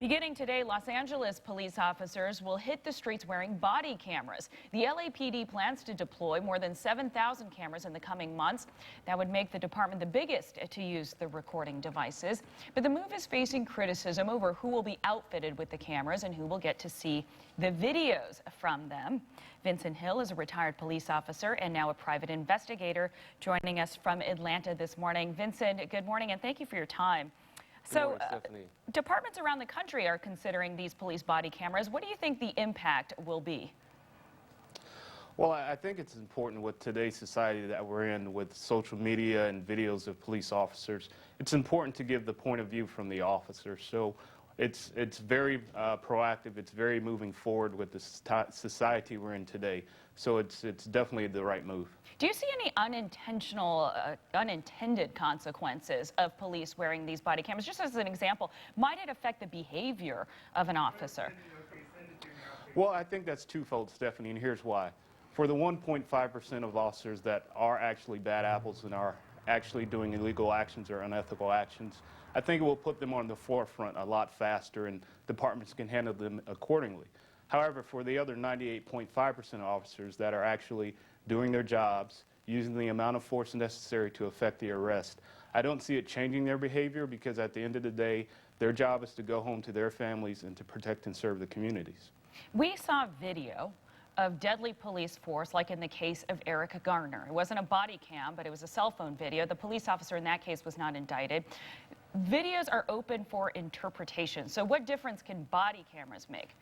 Beginning today, Los Angeles police officers will hit the streets wearing body cameras. The LAPD plans to deploy more than 7,000 cameras in the coming months. That would make the department the biggest to use the recording devices. But the move is facing criticism over who will be outfitted with the cameras and who will get to see the videos from them. Vincent Hill is a retired police officer and now a private investigator, joining us from Atlanta this morning. Vincent, good morning and thank you for your time. So, departments around the country are considering these police body cameras. What do you think the impact will be? Well, I think it's important with today's society that we're in, with social media and videos of police officers. It's important to give the point of view from the officer. So it's very proactive. It's very moving forward with the society we're in today. So it's definitely the right move. Do you see any unintentional, unintended consequences of police wearing these body cameras? Just as an example, might it affect the behavior of an officer? Well, I think that's twofold, Stephanie, and here's why. For the 1.5% of officers that are actually bad apples and are actually doing illegal actions or unethical actions, I think it will put them on the forefront a lot faster and departments can handle them accordingly. However, for the other 98.5% of officers that are actually doing their jobs, using the amount of force necessary to effect the arrest, I don't see it changing their behavior because at the end of the day, their job is to go home to their families and to protect and serve the communities. We saw video of deadly police force, like in the case of Eric Garner. It wasn't a body cam, but it was a cell phone video. The police officer in that case was not indicted. Videos are open for interpretation. So what difference can body cameras make?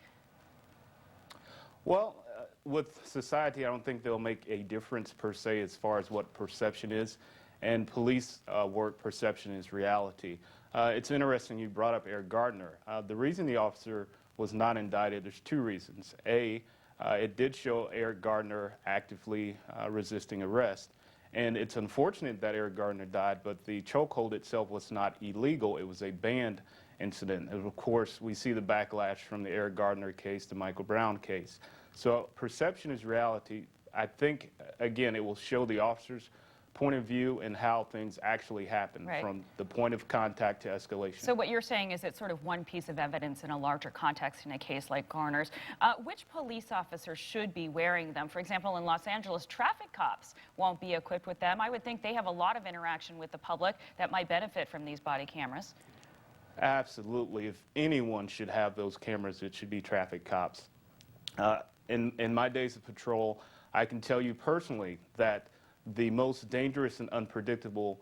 Well, with society, I don't think they'll make a difference per se as far as what perception is. And police work, perception is reality. It's interesting you brought up Eric Gardner. The reason the officer was not indicted, there's two reasons. A, it did show Eric Gardner actively resisting arrest. And it's unfortunate that Eric Gardner died, but the chokehold itself was not illegal. It was a banned incident. And of course, we see the backlash from the Eric Gardner case, the Michael Brown case. So perception is reality. I think, again, it will show the officer's point of view and how things actually happen, right, from the point of contact to escalation. So what you're saying is it's sort of one piece of evidence in a larger context in a case like Garner's. Which police officers should be wearing them? For example, in Los Angeles, traffic cops won't be equipped with them. I would think they have a lot of interaction with the public that might benefit from these body cameras. Absolutely. If anyone should have those cameras, it should be traffic cops. In my days of patrol, I can tell you personally that the most dangerous and unpredictable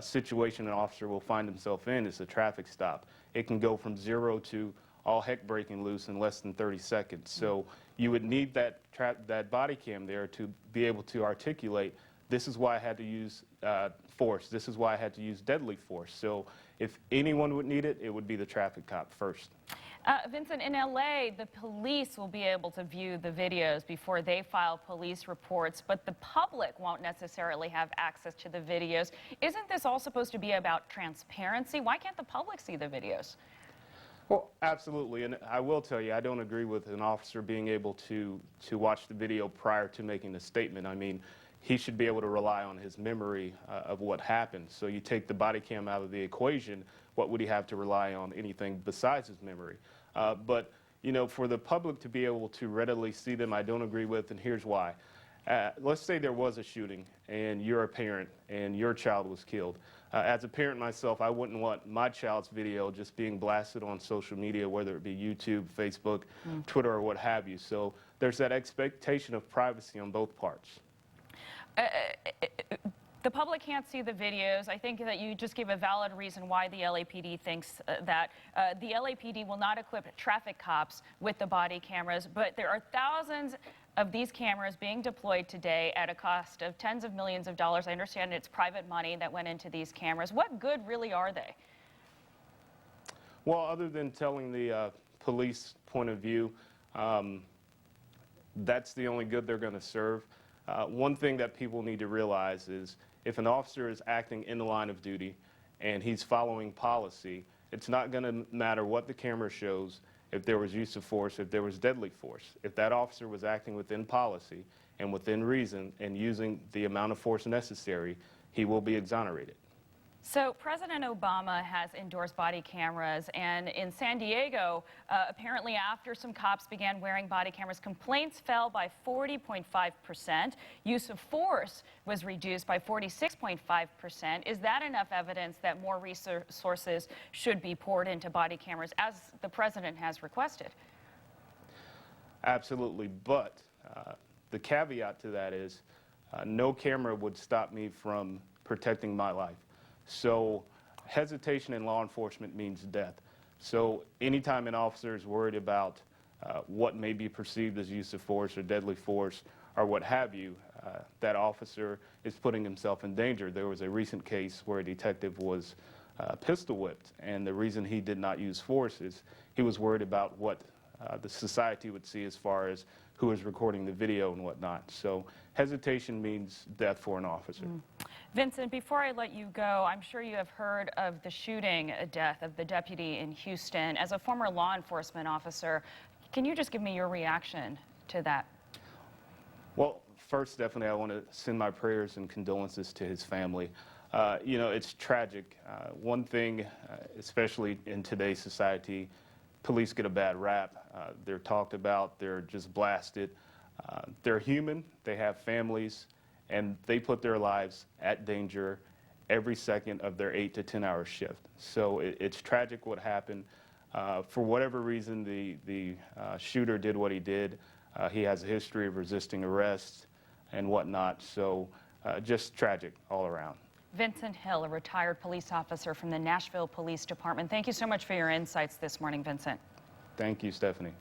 situation an officer will find himself in is a traffic stop. It can go from 0 to all heck breaking loose in less than 30 seconds. So you would need that body cam there to be able to articulate, this is why I had to use force. This is why I had to use deadly force. So if anyone would need it, it would be the traffic cop first. Vincent, in LA, the police will be able to view the videos before they file police reports, but the public won't necessarily have access to the videos. Isn't this all supposed to be about transparency? Why can't the public see the videos? Well, absolutely, and I will tell you, I don't agree with an officer being able to watch the video prior to making a statement. I mean, he should be able to rely on his memory of what happened. So you take the body cam out of the equation, what would he have to rely on anything besides his memory? But, you know, for the public to be able to readily see them, I don't agree with, and here's why. Let's say there was a shooting, and you're a parent, and your child was killed. As a parent myself, I wouldn't want my child's video just being blasted on social media, whether it be YouTube, Facebook, Twitter, or what have you. So there's that expectation of privacy on both parts. The public can't see the videos. I think that you just gave a valid reason why the LAPD thinks that the LAPD will not equip traffic cops with the body cameras, but there are thousands of these cameras being deployed today at a cost of tens of millions of dollars. I understand it's private money that went into these cameras. What good really are they? Well, other than telling the police point of view, that's the only good they're going to serve. One thing that people need to realize is if an officer is acting in the line of duty and he's following policy, it's not going to matter what the camera shows, if there was use of force, if there was deadly force. If that officer was acting within policy and within reason and using the amount of force necessary, he will be exonerated. So President Obama has endorsed body cameras, and in San Diego, apparently after some cops began wearing body cameras, complaints fell by 40.5%. Use of force was reduced by 46.5%. Is that enough evidence that more resources should be poured into body cameras, as the president has requested? Absolutely, but the caveat to that is no camera would stop me from protecting my life. So hesitation in law enforcement means death. So anytime an officer is worried about what may be perceived as use of force or deadly force or what have you, that officer is putting himself in danger. There was a recent case where a detective was pistol whipped, and the reason he did not use force is he was worried about what the society would see as far as who is recording the video and whatnot. So hesitation means death for an officer. Vincent, before I let you go, I'm sure you have heard of the shooting death of the deputy in Houston. As a former law enforcement officer, can you just give me your reaction to that? Well, first, definitely, I want to send my prayers and condolences to his family. You know, it's tragic. One thing, especially in today's society, police get a bad rap. They're talked about, they're just blasted. They're human, they have families, and they put their lives at danger every second of their 8 to 10 hour shift. So it's tragic what happened. For whatever reason, the shooter did what he did. He has a history of resisting arrest and whatnot, so just tragic all around. Vincent Hill, a retired police officer from the Nashville Police Department. Thank you so much for your insights this morning, Vincent. Thank you, Stephanie.